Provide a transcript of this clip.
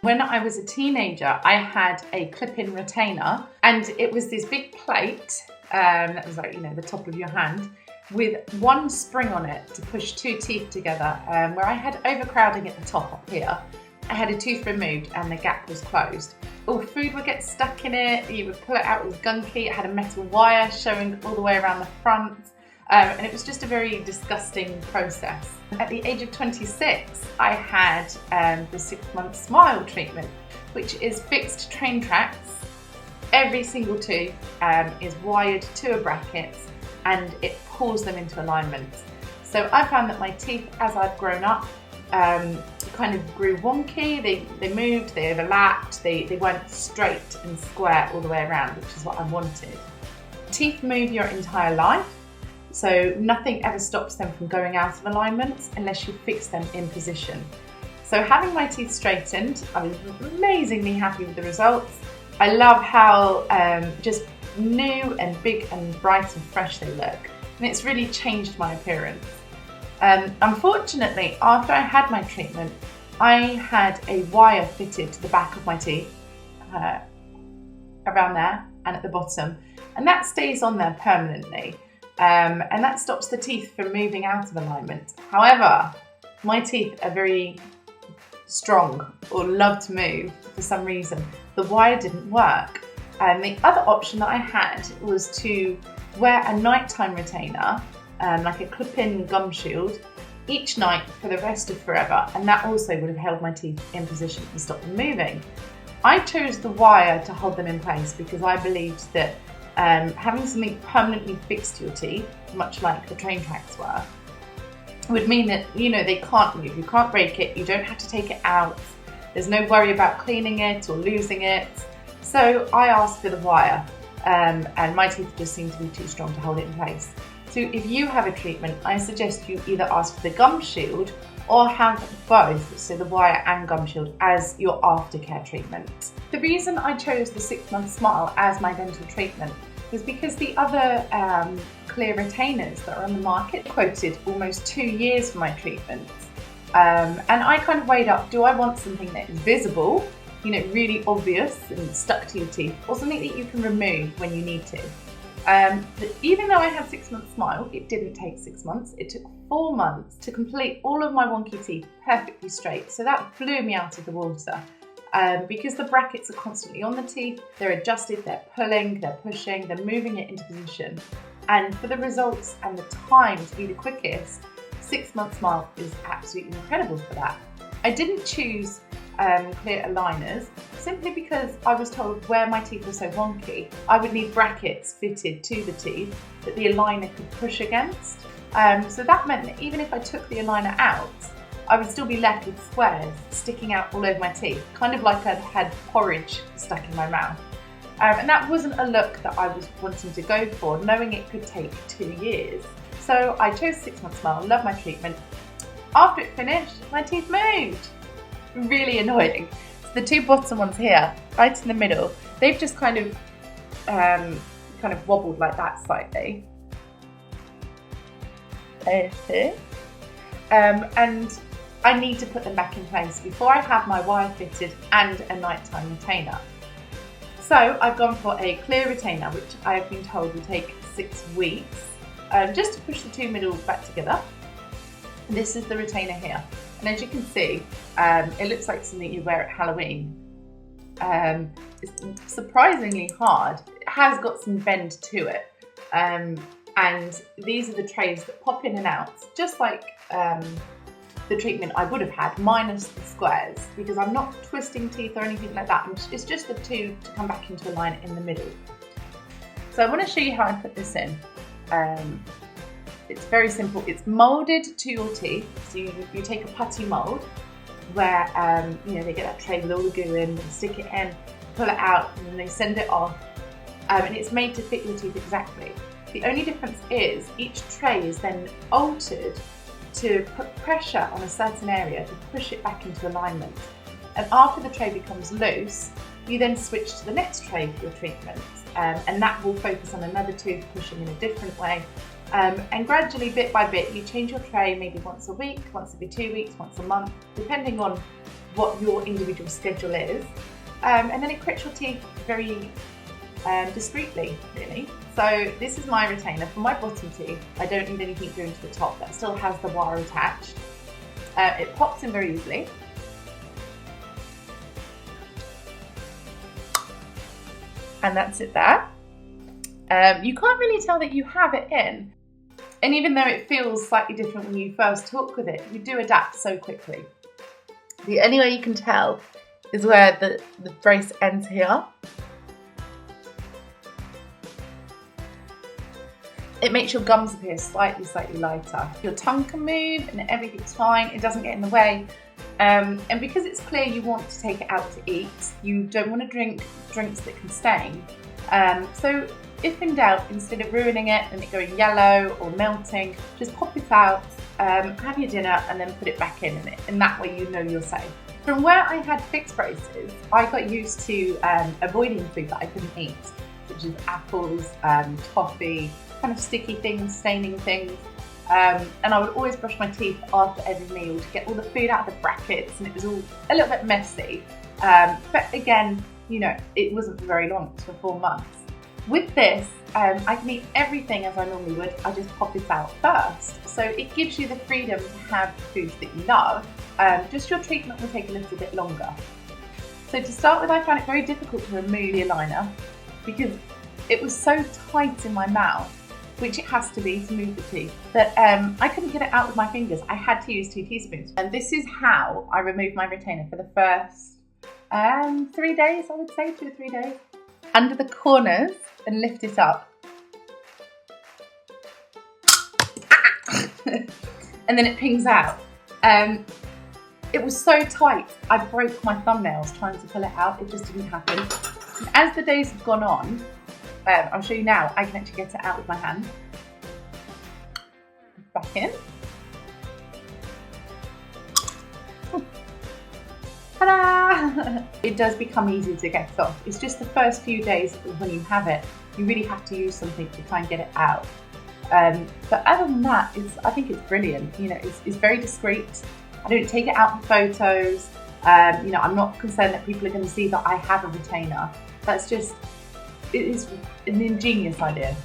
When I was a teenager, I had a clip-in retainer, and it was this big plate that was like, the top of your hand, with one spring on it to push two teeth together, where I had overcrowding at the top up here. I had a tooth removed and the gap was closed. All food would get stuck in it, you would pull it out, it was gunky, it had a metal wire showing all the way around the front, and it was just a very disgusting process. At the age of 26, I had the 6-month smile treatment, which is fixed train tracks. Every single tooth is wired to a bracket and it pulls them into alignment. So I found that my teeth, as I've grown up, kind of grew wonky, they moved, they overlapped, they weren't straight and square all the way around, which is what I wanted. Teeth move your entire life, so nothing ever stops them from going out of alignment unless you fix them in position. So having my teeth straightened, I was amazingly happy with the results. I love how just new and big and bright and fresh they look, and it's really changed my appearance. Unfortunately, after I had my treatment, I had a wire fitted to the back of my teeth, around there and at the bottom, and that stays on there permanently, and that stops the teeth from moving out of alignment. However, my teeth are very strong or love to move for some reason. The wire didn't work, and the other option that I had was to wear a nighttime retainer, like a clip-in gum shield, each night for the rest of forever, and that also would have held my teeth in position and stopped them moving. I chose the wire to hold them in place because I believed that having something permanently fixed to your teeth, much like the train tracks were, would mean that they can't move, you can't break it, you don't have to take it out, there's no worry about cleaning it or losing it. So I asked for the wire, and my teeth just seemed to be too strong to hold it in place. So if you have a treatment, I suggest you either ask for the gum shield or have both, so the wire and gum shield, as your aftercare treatment. The reason I chose the 6-month smile as my dental treatment was because the other clear retainers that are on the market quoted almost 2 years for my treatment. And I kind of weighed up, do I want something that is visible, really obvious and stuck to your teeth, or something that you can remove when you need to? Even though I had 6-month smile, it didn't take 6 months. It took 4 months to complete all of my wonky teeth perfectly straight. So that blew me out of the water. Because the brackets are constantly on the teeth, they're adjusted, they're pulling, they're pushing, they're moving it into position. And for the results and the time to be the quickest, 6-month smile is absolutely incredible for that. I didn't choose clear aligners simply because I was told where my teeth were so wonky, I would need brackets fitted to the teeth that the aligner could push against. So that meant that even if I took the aligner out, I would still be left with squares sticking out all over my teeth, kind of like I'd had porridge stuck in my mouth. And that wasn't a look that I was wanting to go for, knowing it could take 2 years. So I chose 6-month smile, loved my treatment. After it finished, my teeth moved. Really annoying. So the two bottom ones here, right in the middle, they've just kind of wobbled like that slightly. And I need to put them back in place before I have my wire fitted and a nighttime retainer. So I've gone for a clear retainer, which I have been told will take 6 weeks, just to push the two middle back together. This is the retainer here, and as you can see, it looks like something you wear at Halloween. It's surprisingly hard. It has got some bend to it, and these are the trays that pop in and out, just like the treatment I would have had, minus the squares, because I'm not twisting teeth or anything like that. It's just the two to come back into a line in the middle. So I want to show you how I put this in. It's very simple. It's moulded to your teeth. So you take a putty mould where they get that tray with all the goo in, they stick it in, pull it out, and then they send it off. And it's made to fit your teeth exactly. The only difference is each tray is then altered to put pressure on a certain area to push it back into alignment. And after the tray becomes loose, you then switch to the next tray for your treatment. and that will focus on another tooth pushing in a different way. And gradually, bit by bit, you change your tray maybe once a week, once every 2 weeks, once a month, depending on what your individual schedule is. And then it corrects your teeth very discreetly, really. So this is my retainer for my bottom teeth. I don't need anything doing to the top. That still has the wire attached. It pops in very easily. And that's it there. You can't really tell that you have it in. And even though it feels slightly different when you first talk with it, you do adapt so quickly. The only way you can tell is where the brace ends here. It makes your gums appear slightly lighter. Your tongue can move and everything's fine. It doesn't get in the way. And because it's clear you want to take it out to eat, you don't want to drink drinks that can stain. So if in doubt, instead of ruining it and it going yellow or melting, just pop it out, have your dinner and then put it back in, and that way you know you're safe. From where I had fixed braces, I got used to avoiding food that I couldn't eat, such as apples, toffee, kind of sticky things, staining things. And I would always brush my teeth after every meal to get all the food out of the brackets, and it was all a little bit messy. But again, you know, it wasn't for very long, it was for 4 months. With this, I can eat everything as I normally would. I just pop it out first. So it gives you the freedom to have foods that you love. Just your treatment will take a little bit longer. So to start with, I found it very difficult to remove the aligner because it was so tight in my mouth, which it has to be to move the teeth, that I couldn't get it out with my fingers. I had to use 2 teaspoons. And this is how I removed my retainer for the first 3 days, I would say, 2 or 3 days. Under the corners and lift it up. And then it pings out. It was so tight, I broke my thumbnails trying to pull it out. It just didn't happen. And as the days have gone on, I'll show you now, I can actually get it out with my hand. Back in. Ta-da! It does become easy to get off. It's just the first few days when you have it, you really have to use something to try and get it out. But other than that, I think it's brilliant. You know, it's very discreet. I don't take it out in photos. You know, I'm not concerned that people are going to see that I have a retainer. That's just, it is an ingenious idea.